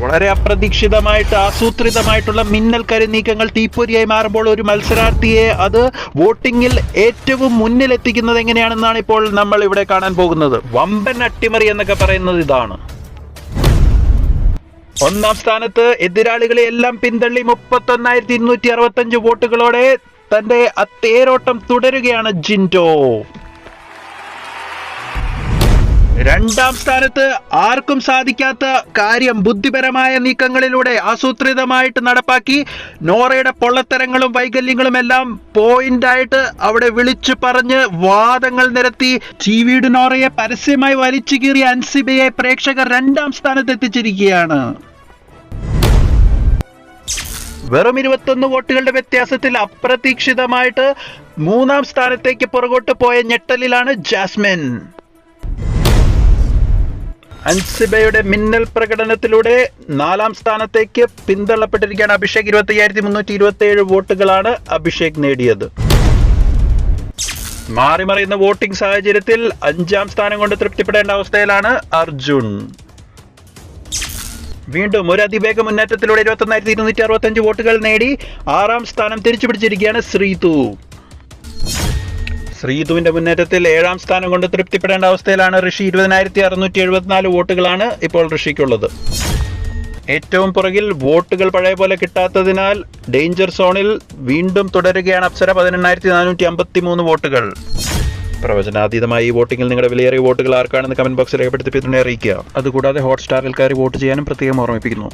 വളരെ അപ്രതീക്ഷിതമായിട്ട് ആസൂത്രിതമായിട്ടുള്ള മിന്നൽ കരുനീക്കങ്ങൾ തീപ്പൊരിയായി മാറുമ്പോൾ ഒരു മത്സരാർത്ഥിയെ അത് വോട്ടിങ്ങിൽ ഏറ്റവും മുന്നിലെത്തിക്കുന്നത് എങ്ങനെയാണെന്നാണ് ഇപ്പോൾ നമ്മൾ ഇവിടെ കാണാൻ പോകുന്നത്. വമ്പൻ അട്ടിമറി എന്നൊക്കെ പറയുന്നത് ഇതാണ്. ഒന്നാം സ്ഥാനത്ത് എതിരാളികളെ എല്ലാം പിന്തള്ളി 31,265 വോട്ടുകളോടെ തന്റെ തേരോട്ടം തുടരുകയാണ് ജിൻഡോ. രണ്ടാം സ്ഥാനത്ത് ആർക്കും സാധിക്കാത്ത കാര്യം ബുദ്ധിപരമായ നീക്കങ്ങളിലൂടെ ആസൂത്രിതമായിട്ട് നടപ്പാക്കി നോറയുടെ പൊള്ളത്തരങ്ങളും വൈകല്യങ്ങളും എല്ലാം പോയിന്റായിട്ട് അവിടെ വിളിച്ചു പറഞ്ഞ് വാദങ്ങൾ നിരത്തി ചീവീട് നോറയെ പരസ്യമായി വലിച്ചു കീറിയ അൻസിബയെ പ്രേക്ഷകർ രണ്ടാം സ്ഥാനത്ത് എത്തിച്ചിരിക്കുകയാണ്. വെറും 21 വോട്ടുകളുടെ വ്യത്യാസത്തിൽ അപ്രതീക്ഷിതമായിട്ട് മൂന്നാം സ്ഥാനത്തേക്ക് പുറകോട്ട് പോയ ഞെട്ടലിലാണ് ജാസ്മിൻ. അൻസിബയുടെ മിന്നൽ പ്രകടനത്തിലൂടെ നാലാം സ്ഥാനത്തേക്ക് പിന്തള്ളപ്പെട്ടിരിക്കുകയാണ് അഭിഷേക്. 25,327 വോട്ടുകളാണ് അഭിഷേക് നേടിയത്. മാറിമറിയുന്ന വോട്ടിംഗ് സാഹചര്യത്തിൽ 5ാം സ്ഥാനം കൊണ്ട് തൃപ്തിപ്പെടേണ്ട അവസ്ഥയിലാണ് അർജുൻ. വീണ്ടും ഒരു അതിവേഗ മുന്നേറ്റത്തിലൂടെ 21,265 വോട്ടുകൾ നേടി 6ാം സ്ഥാനം തിരിച്ചു പിടിച്ചിരിക്കുകയാണ് ശ്രീതു. ശ്രീതുവിന്റെ മുന്നേറ്റത്തിൽ 7ാം സ്ഥാനം കൊണ്ട് തൃപ്തിപ്പെടേണ്ട അവസ്ഥയിലാണ് ഋഷി. 20,674 വോട്ടുകളാണ് ഇപ്പോൾ ഋഷിക്കുള്ളത്. ഏറ്റവും പുറകിൽ വോട്ടുകൾ പഴയ പോലെ കിട്ടാത്തതിനാൽ ഡേഞ്ചർ സോണിൽ വീണ്ടും തുടരുകയാണ് അപ്സര. 18,453 വോട്ടുകൾ. പ്രവചനാതീതമായി ഈ വോട്ടിങ്ങിൽ നിങ്ങളുടെ വിലയേറിയ വോട്ടുകൾ ആർക്കാണെന്ന് കമന്റ് ബോക്സിൽ രേഖപ്പെടുത്തി അറിയിക്കുക. അതുകൂടാതെ ഹോട്ട്സ്റ്റാറിൽ കയറി വോട്ട് ചെയ്യാനും പ്രത്യേകം ഓർമ്മിപ്പിക്കുന്നു.